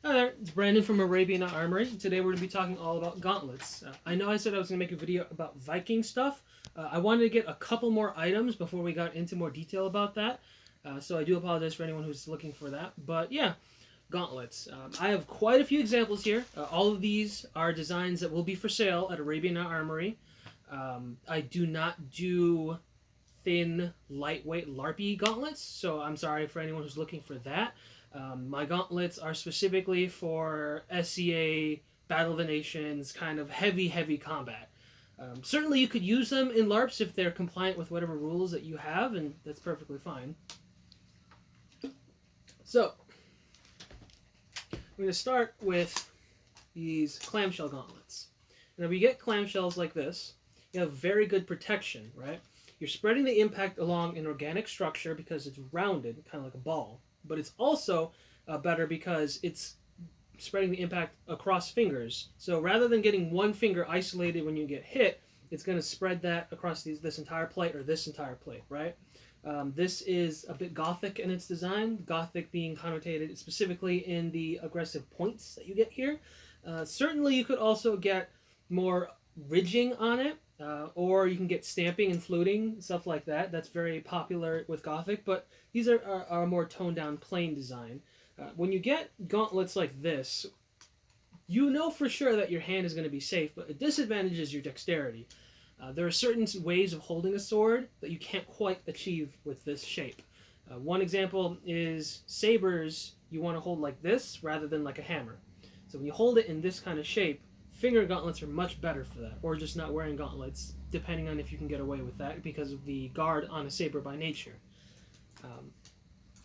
Hi there, it's Brandon from Arabian Armory. Today we're going to be talking all about gauntlets. I know I said I was going to make a video about Viking stuff. I wanted to get a couple more items before we got into more detail about that. So I do apologize for anyone who's looking for that. But yeah, gauntlets. I have quite a few examples here. All of these are designs that will be for sale at Arabian Armory. I do not do thin, lightweight LARPy gauntlets, so I'm sorry for anyone who's looking for that. My gauntlets are specifically for SCA, Battle of the Nations, kind of heavy combat. Certainly you could use them in LARPs if they're compliant with whatever rules that you have, and that's perfectly fine. So, I'm going to start with these clamshell gauntlets. Now, if you get clamshells like this, you have very good protection, right? You're spreading the impact along an organic structure because it's rounded, kind of like a ball. But it's also better because it's spreading the impact across fingers. So rather than getting one finger isolated when you get hit, it's going to spread that across this entire plate or this entire plate, right? This is a bit Gothic in its design, Gothic being connotated specifically in the aggressive points that you get here. Certainly you could also get more ridging on it, or you can get stamping and fluting, stuff like that. That's very popular with Gothic, but these are a more toned down plain design. When you get gauntlets like this, you know for sure that your hand is going to be safe, but a disadvantage is your dexterity. There are certain ways of holding a sword that you can't quite achieve with this shape. One example is sabers you want to hold like this rather than like a hammer. So when you hold it in this kind of shape, finger gauntlets are much better for that, or just not wearing gauntlets, depending on if you can get away with that because of the guard on a saber by nature.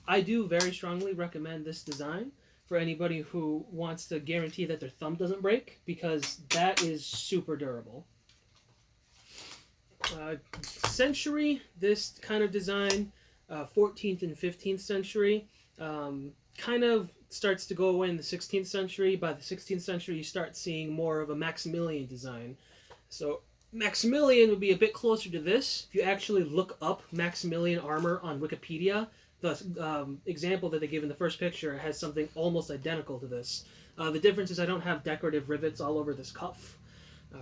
I do very strongly recommend this design for anybody who wants to guarantee that their thumb doesn't break, because that is super durable. Century, this kind of design, 14th and 15th century, kind of starts to go away in the 16th century. By the 16th century, you start seeing more of a Maximilian design. So Maximilian would be a bit closer to this. If you actually look up Maximilian Armor on Wikipedia, the example that they give in the first picture has something almost identical to this. The difference is I don't have decorative rivets all over this cuff.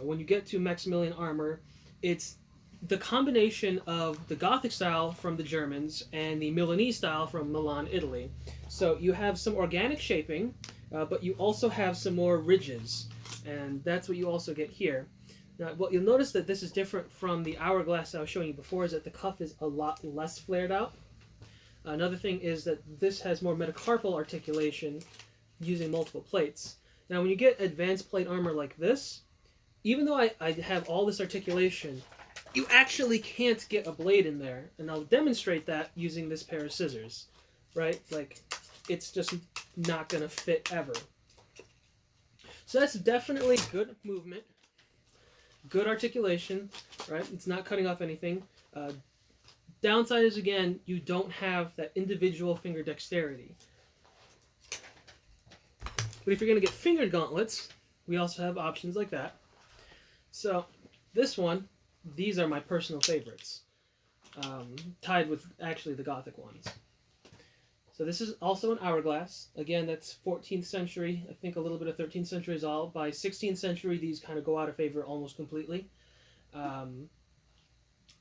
When you get to Maximilian Armor, it's the combination of the Gothic style from the Germans and the Milanese style from Milan, Italy. So you have some organic shaping, but you also have some more ridges, and that's what you also get here. Now, what you'll notice that this is different from the Hourglass I was showing you before is that the cuff is a lot less flared out. Another thing is that this has more metacarpal articulation using multiple plates. Now, when you get advanced plate armor like this, even though I have all this articulation, you actually can't get a blade in there, and I'll demonstrate that using this pair of scissors, right? Like, it's just not going to fit ever. So that's definitely good movement, good articulation, right? It's not cutting off anything. Downside is, again, you don't have that individual finger dexterity. But if you're going to get fingered gauntlets, we also have options like that. So this one, these are my personal favorites, tied with actually the Gothic ones. So this is also an Hourglass. Again, that's 14th century. I think a little bit of 13th century is all. By 16th century, these kind of go out of favor almost completely.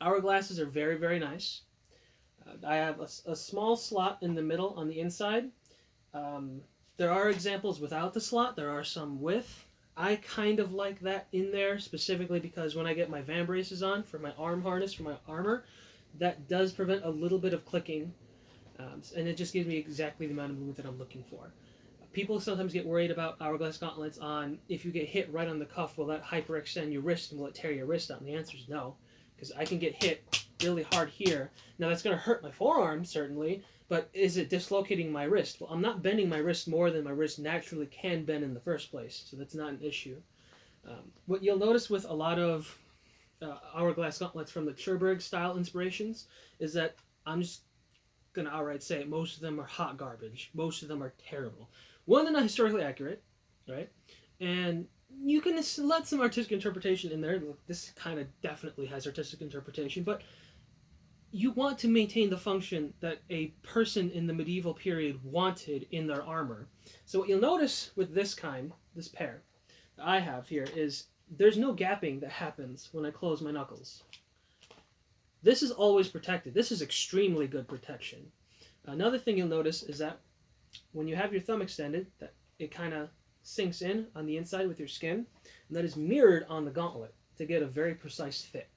Hourglasses are very nice. I have a small slot in the middle on the inside. There are examples without the slot. There are some with. I kind of like that in there, specifically because when I get my van braces on for my arm harness, for my armor, that does prevent a little bit of clicking, and it just gives me exactly the amount of movement that I'm looking for. People sometimes get worried about Hourglass gauntlets on if you get hit right on the cuff, will that hyperextend your wrist and will it tear your wrist out? And the answer is no, because I can get hit really hard here. Now that's going to hurt my forearm, certainly, but is it dislocating my wrist? Well, I'm not bending my wrist more than my wrist naturally can bend in the first place, so that's not an issue. What you'll notice with a lot of Hourglass gauntlets from the Cherbourg style inspirations is that I'm just going to outright say it, most of them are hot garbage. Most of them are terrible. One, they're not historically accurate, right? And you can let some artistic interpretation in there. This kind of definitely has artistic interpretation, but you want to maintain the function that a person in the medieval period wanted in their armor. So what you'll notice with this pair that I have here, is there's no gapping that happens when I close my knuckles. This is always protected. This is extremely good protection. Another thing you'll notice is that when you have your thumb extended, that it kind of sinks in on the inside with your skin, and that is mirrored on the gauntlet to get a very precise fit.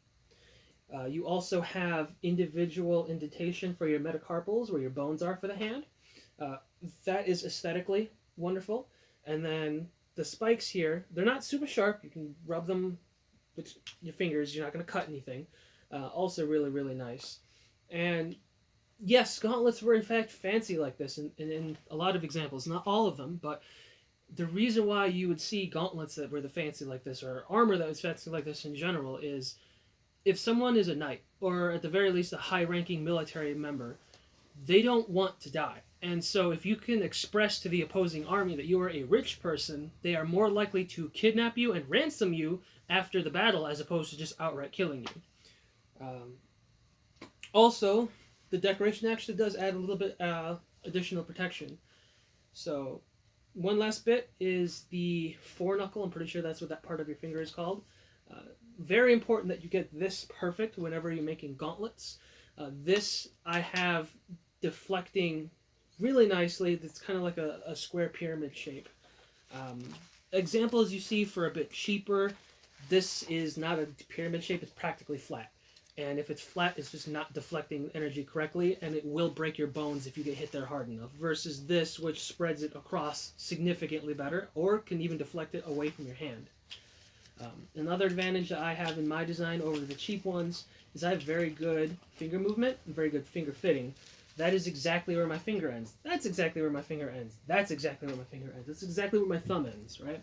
You also have individual indentation for your metacarpals, where your bones are for the hand. That is aesthetically wonderful. And then the spikes here, they're not super sharp. You can rub them with your fingers. You're not going to cut anything. Also really, really nice. And yes, gauntlets were in fact fancy like this in a lot of examples. Not all of them, but the reason why you would see gauntlets that were the fancy like this, or armor that was fancy like this in general, is if someone is a knight, or at the very least a high-ranking military member, they don't want to die. And so if you can express to the opposing army that you are a rich person, they are more likely to kidnap you and ransom you after the battle, as opposed to just outright killing you. Also, the decoration actually does add a little bit additional protection. So one last bit is the foreknuckle. I'm pretty sure that's what that part of your finger is called. Very important that you get this perfect whenever you're making gauntlets. This I have deflecting really nicely. It's kind of like a square pyramid shape. Examples you see for a bit cheaper, this is not a pyramid shape, it's practically flat. And if it's flat, it's just not deflecting energy correctly, and it will break your bones if you get hit there hard enough, versus this, which spreads it across significantly better, or can even deflect it away from your hand. Another advantage that I have in my design over the cheap ones is I have very good finger movement and very good finger fitting. That is exactly where my finger ends. That's exactly where my finger ends. That's exactly where my finger ends. That's exactly where my thumb ends, right?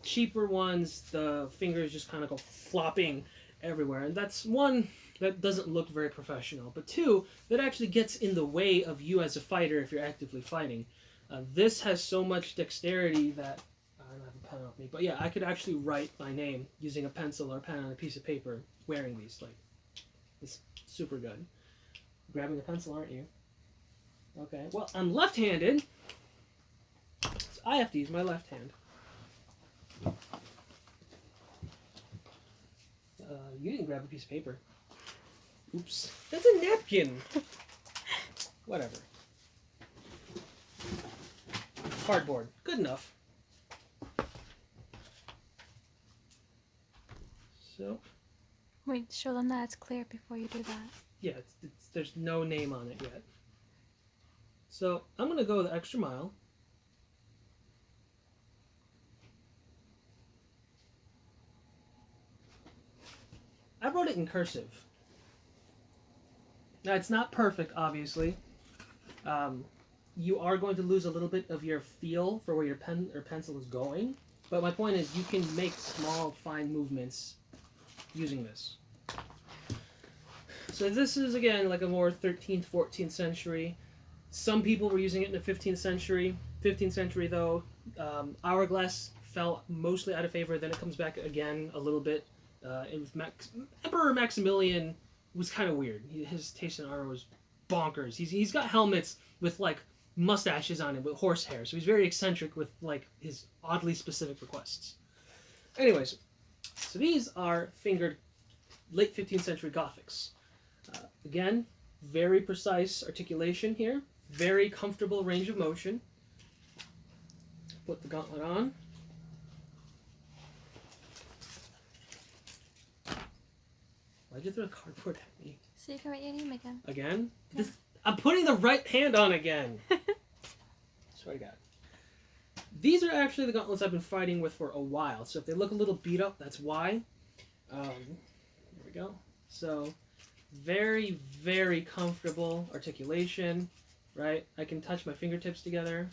Cheaper ones, the fingers just kind of go flopping everywhere, and that's one, that doesn't look very professional, but two, that actually gets in the way of you as a fighter if you're actively fighting. This has so much dexterity that I don't have a pen on me, but yeah, I could actually write my name using a pencil or a pen on a piece of paper wearing these. Like, it's super good. Grabbing a pencil, aren't you? Okay, well, I'm left-handed, so I have to use my left hand. You didn't grab a piece of paper. Oops. That's a napkin! Whatever. Cardboard. Good enough. So. Wait, show them that it's clear before you do that. Yeah, there's no name on it yet. So, I'm going to go the extra mile. I wrote it in cursive. Now, it's not perfect, obviously. You are going to lose a little bit of your feel for where your pen or pencil is going. But my point is, you can make small, fine movements using this. So this is, again, like a more 13th, 14th century. Some people were using it in the 15th century. 15th century, though, Hourglass fell mostly out of favor. Then it comes back again a little bit. Emperor Maximilian was kind of weird. His taste in armor was bonkers. He's got helmets with like mustaches on it with horsehair, so he's very eccentric with like his oddly specific requests. Anyways, so these are fingered late 15th century Gothics. Again, very precise articulation here, very comfortable range of motion. Put the gauntlet on. Why'd you throw a cardboard at me? So you can write your name again. Again? Yeah. I'm putting the right hand on again. Swear to God. These are actually the gauntlets I've been fighting with for a while. So if they look a little beat up, that's why. There we go. So very, very comfortable articulation, right? I can touch my fingertips together.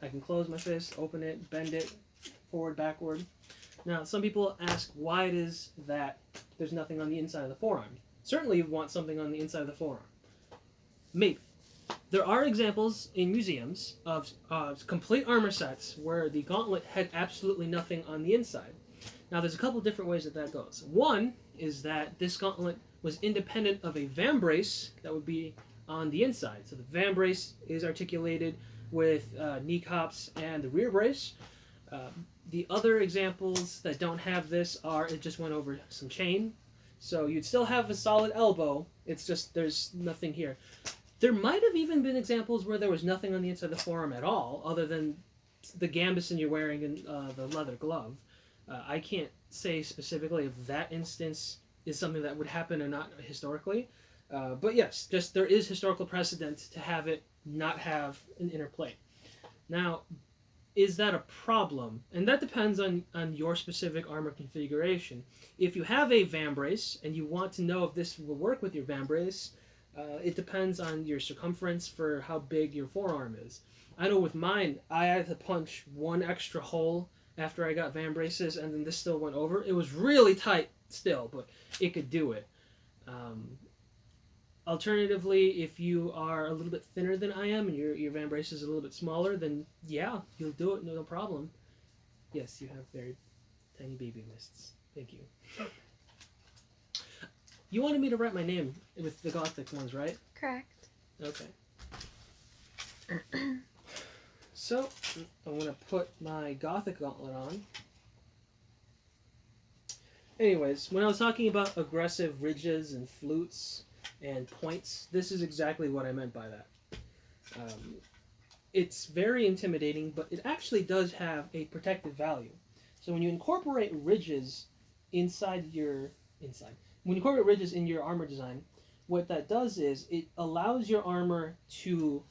I can close my fist, open it, bend it, forward, backward. Now, some people ask why it is that there's nothing on the inside of the forearm. Certainly you want something on the inside of the forearm. Maybe. There are examples in museums of complete armor sets where the gauntlet had absolutely nothing on the inside. Now, there's a couple different ways that goes. One is that this gauntlet was independent of a vambrace that would be on the inside. So the vambrace is articulated with knee cops and the rear brace. The other examples that don't have this are it just went over some chain. So you'd still have a solid elbow. It's just there's nothing here. There might have even been examples where there was nothing on the inside of the forearm at all, other than the gambeson you're wearing in the leather glove. I can't say specifically if that instance is something that would happen or not historically. But yes, just there is historical precedent to have it not have an inner plate. Now, is that a problem? And that depends on your specific armor configuration. If you have a vambrace and you want to know if this will work with your vambrace, it depends on your circumference for how big your forearm is. I know with mine, I had to punch one extra hole after I got vambraces, and then this still went over. It was really tight still, but it could do it. Alternatively, if you are a little bit thinner than I am and your vambrace is a little bit smaller, then yeah, you'll do it, no problem. Yes, you have very tiny baby wrists. Thank you. You wanted me to write my name with the Gothic ones, right? Correct. Okay. So, I'm going to put my Gothic gauntlet on. Anyways, when I was talking about aggressive ridges and flutes and points, this is exactly what I meant by that. It's very intimidating, but it actually does have a protective value. So when you incorporate ridges when you incorporate ridges in your armor design, what that does is it allows your armor to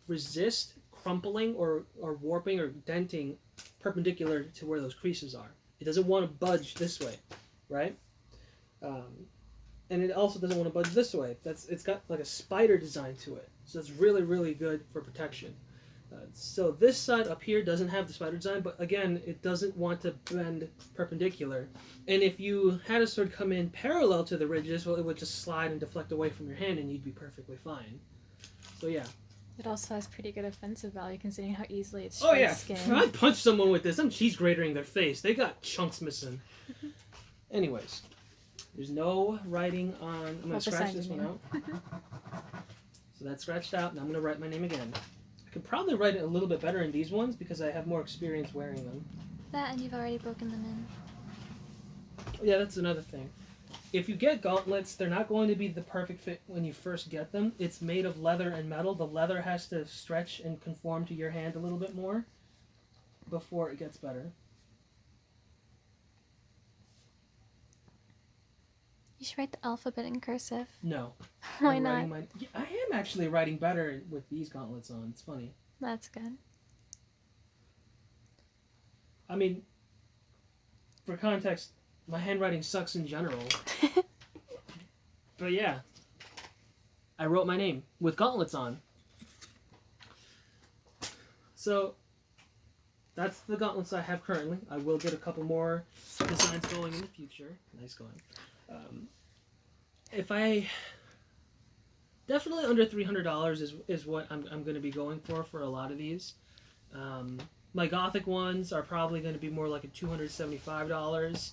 resist crumpling or warping or denting perpendicular to where those creases are. It doesn't want to budge this way, right? And it also doesn't want to budge this way. It's got like a spider design to it, so it's really, really good for protection. So this side up here doesn't have the spider design, but again, it doesn't want to bend perpendicular. And if you had a sword come in parallel to the ridges, well, it would just slide and deflect away from your hand, and you'd be perfectly fine. So yeah. It also has pretty good offensive value considering how easily it's skin. If I punch someone with this, I'm cheese gratering their face. They got chunks missing. Anyways, there's no writing on... I'm going to scratch this one out. So that's scratched out, and I'm going to write my name again. I could probably write it a little bit better in these ones because I have more experience wearing them. That, and you've already broken them in. Yeah, that's another thing. If you get gauntlets, they're not going to be the perfect fit when you first get them. It's made of leather and metal. The leather has to stretch and conform to your hand a little bit more before it gets better. You should write the alphabet in cursive. No. Why not? I am actually writing better with these gauntlets on. It's funny. That's good. I mean, for context, my handwriting sucks in general. But yeah, I wrote my name with gauntlets on. So that's the gauntlets I have currently. I will get a couple more designs going in the future. Nice going. If I definitely under $300 is what I'm going to be going for a lot of these. My Gothic ones are probably going to be more like a $275.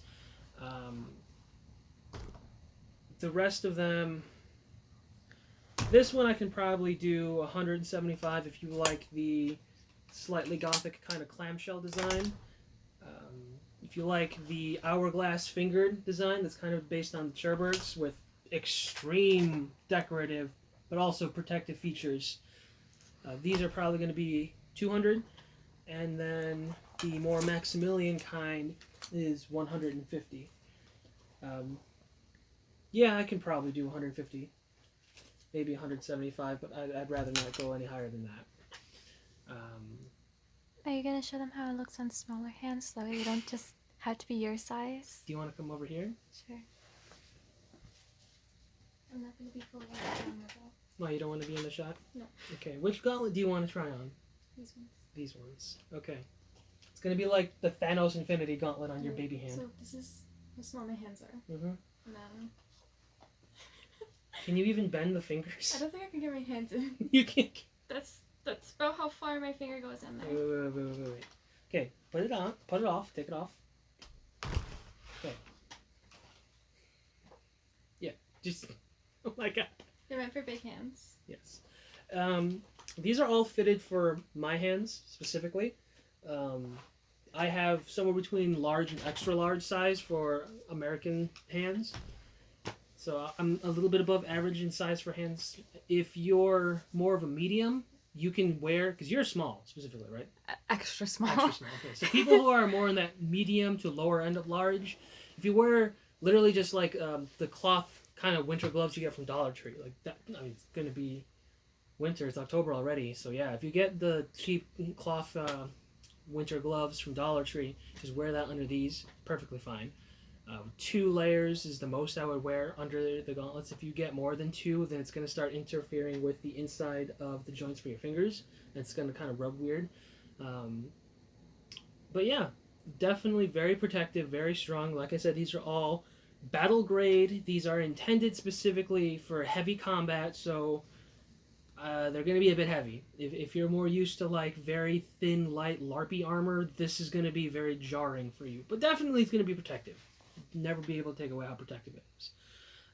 The rest of them, this one I can probably do $175 if you like the slightly Gothic kind of clamshell design. If you like the Hourglass fingered design that's kind of based on the Cherbergs with extreme decorative but also protective features, these are probably going to be $200, and then the more Maximilian kind is $150. Yeah, I can probably do $150, maybe $175, but I'd rather not go any higher than that. Are you going to show them how it looks on smaller hands so that way you don't just have to be your size? Do you want to come over here? Sure. I'm not going to be fully on the camera though. Why, you don't want to be in the shot? No. Okay, which gauntlet do you want to try on? These ones. These ones. Okay. It's going to be like the Thanos Infinity Gauntlet on your baby hand. So this is how small my hands are. Mm-hmm. And then... Can you even bend the fingers? I don't think I can get my hands in. You can't. That's about how far my finger goes in there. Wait. Okay, put it on. Put it off. Take it off. Okay. Yeah. Just, oh my god. They're meant for big hands. Yes. These are all fitted for my hands, specifically. I have somewhere between large and extra large size for American hands. So I'm a little bit above average in size for hands. If you're more of a medium, you can wear, because you're small specifically, right? Extra small. Extra small. Okay. So people who are more in that medium to lower end of large, if you wear literally just like the cloth kind of winter gloves you get from Dollar Tree, like that, I mean, it's going to be winter. It's October already. So yeah, if you get the cheap cloth winter gloves from Dollar Tree, just wear that under these. Perfectly fine. 2 layers is the most I would wear under the gauntlets. If you get more than 2, then it's going to start interfering with the inside of the joints for your fingers. And it's going to kind of rub weird. But yeah, definitely very protective, very strong. Like I said, these are all battle grade. These are intended specifically for heavy combat, so they're going to be a bit heavy. If you're more used to like very thin, light, LARPy armor, this is going to be very jarring for you. But definitely it's going to be protective. Never be able to take away how protective it is.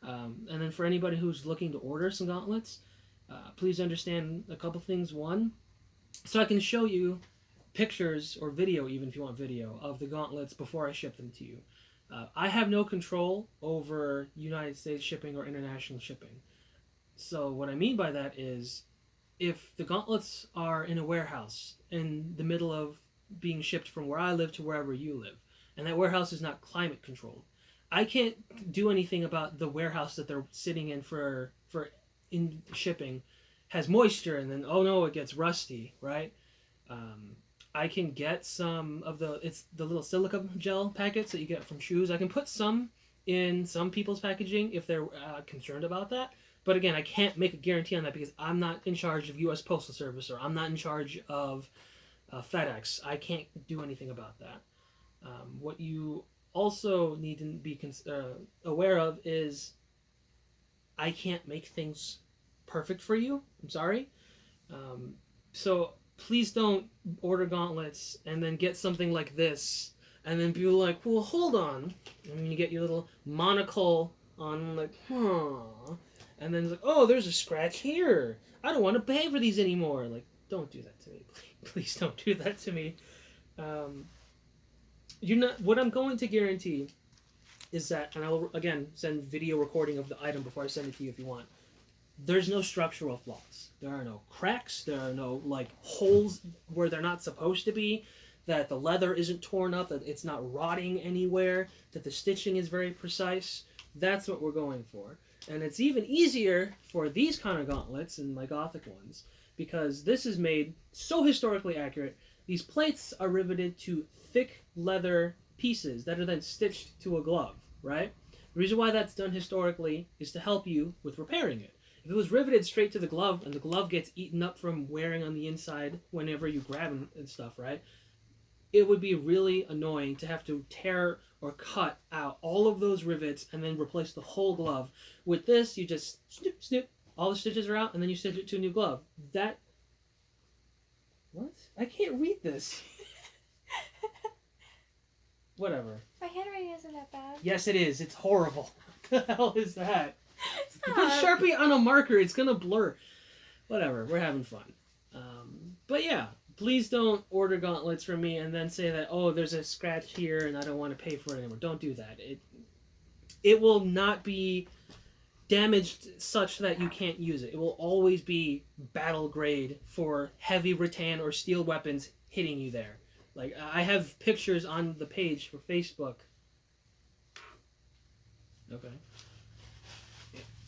And then for anybody who's looking to order some gauntlets, please understand a couple things. One, so I can show you pictures or video, even if you want video, of the gauntlets before I ship them to you. I have no control over United States shipping or international shipping. So what I mean by that is, if the gauntlets are in a warehouse in the middle of being shipped from where I live to wherever you live, and that warehouse is not climate controlled, I can't do anything about the warehouse that they're sitting in for in shipping has moisture, and then oh no, it gets rusty, right? I can get some of the little silica gel packets that you get from shoes. I can put some in some people's packaging if they're concerned about that. But again, I can't make a guarantee on that because I'm not in charge of U.S. Postal Service, or I'm not in charge of FedEx. I can't do anything about that. What you also need to be aware of is I can't make things perfect for you. I'm sorry. So please don't order gauntlets and then get something like this and then be like, well, hold on. And then you get your little monocle on, like, and then it's like, oh, there's a scratch here. I don't want to pay for these anymore. Like, don't do that to me. Please don't do that to me. What I'm going to guarantee is that, and I will again send video recording of the item before I send it to you if you want. There's no structural flaws. There are no cracks. There are no like holes where they're not supposed to be. That the leather isn't torn up. That it's not rotting anywhere. That the stitching is very precise. That's what we're going for. And it's even easier for these kind of gauntlets and my Gothic ones because this is made so historically accurate. These plates are riveted to thick leather pieces that are then stitched to a glove, right? The reason why that's done historically is to help you with repairing it. If it was riveted straight to the glove and the glove gets eaten up from wearing on the inside whenever you grab them and stuff, right? It would be really annoying to have to tear or cut out all of those rivets and then replace the whole glove. With this, you just snip, snip, all the stitches are out, and then you stitch it to a new glove. What? I can't read this. Whatever. My handwriting isn't that bad. Yes, it is. It's horrible. What the hell is that? Stop. You put Sharpie on a marker, it's gonna blur. Whatever, we're having fun. But yeah, please don't order gauntlets from me and then say that, oh, there's a scratch here and I don't want to pay for it anymore. Don't do that. It will not be damaged such that you can't use it. It will always be battle grade for heavy rattan or steel weapons hitting you there. Like, I have pictures on the page for Facebook. Okay.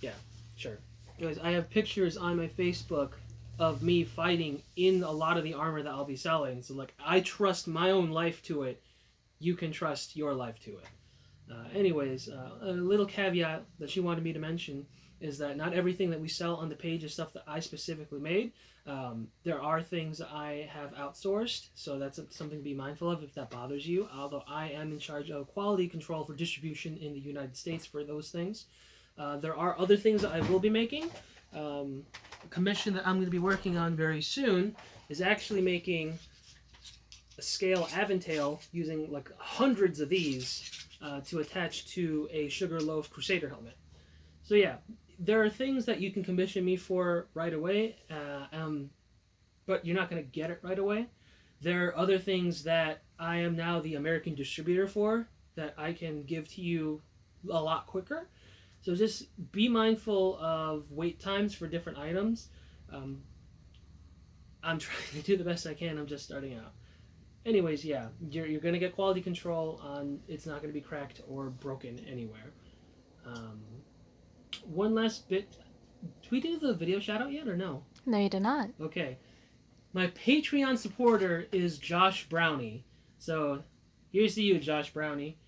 Yeah, sure. Anyways, I have pictures on my Facebook of me fighting in a lot of the armor that I'll be selling. So, like, I trust my own life to it. You can trust your life to it. Anyways, a little caveat that she wanted me to mention is that not everything that we sell on the page is stuff that I specifically made. There are things I have outsourced, so that's something to be mindful of if that bothers you, although I am in charge of quality control for distribution in the United States for those things. There are other things that I will be making. A commission that I'm going to be working on very soon is actually making a scale aventail using like hundreds of these to attach to a Sugar Loaf Crusader helmet. So yeah, there are things that you can commission me for right away, but you're not going to get it right away. There are other things that I am now the American distributor for that I can give to you a lot quicker. So just be mindful of wait times for different items. Um, I'm trying to do the best I can. I'm just starting out. Anyways, yeah, you're going to get quality control on it's not going to be cracked or broken anywhere. Um, one last bit. Did we do the video shout out yet or no? No, you do not. Okay. My Patreon supporter is Josh Brownie. So here's to you, Josh Brownie.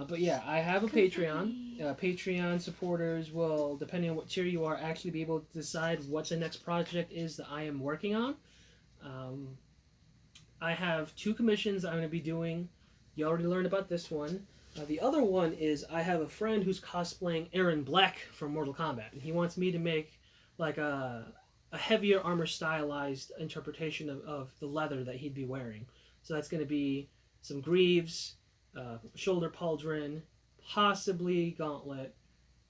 But yeah, I have a Patreon. Patreon supporters will, depending on what tier you are, actually be able to decide what the next project is that I am working on. I have 2 commissions I'm going to be doing. You already learned about this one. The other one is I have a friend who's cosplaying Aaron Black from Mortal Kombat, and he wants me to make like a heavier armor stylized interpretation of the leather that he'd be wearing. So that's going to be some greaves, shoulder pauldron, possibly gauntlet,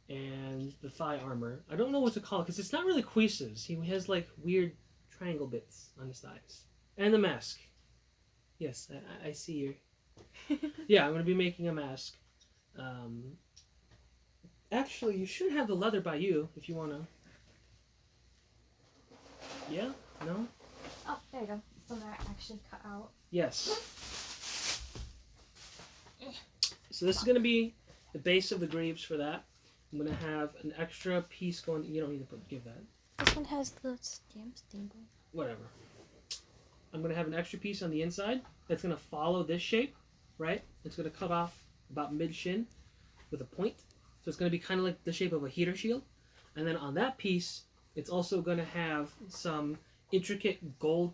and the thigh armor. I don't know what to call it because it's not really cuisses. He has like weird triangle bits on his thighs. And the mask. Yes, I see you. Yeah, I'm going to be making a mask. Actually, you should have the leather by you if you want to. Yeah? No? Oh, there you go. So they're actually cut out. Yes. So this is going to be the base of the greaves for that. I'm going to have an extra piece going. You don't need to give that. This one has the stamp symbol. Whatever. I'm going to have an extra piece on the inside that's going to follow this shape, right? It's going to cut off about mid-shin with a point. So it's going to be kind of like the shape of a heater shield. And then on that piece, it's also going to have some intricate gold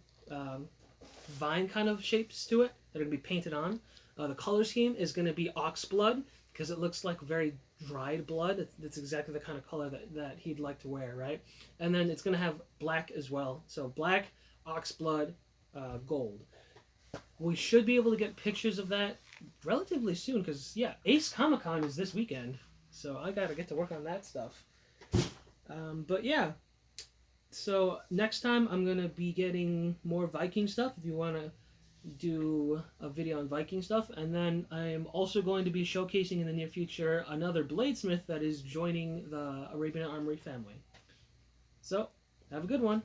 vine kind of shapes to it that are going to be painted on. The color scheme is going to be ox blood because it looks like very dried blood. That's exactly the kind of color that he'd like to wear, right? And then it's going to have black as well. So black, ox blood, gold. We should be able to get pictures of that relatively soon because, yeah, Ace Comic-Con is this weekend. So I got to get to work on that stuff. But yeah. So next time I'm going to be getting more Viking stuff if you want to do a video on Viking stuff. And then I'm also going to be showcasing in the near future another bladesmith that is joining the Arabian Armory family. So, have a good one.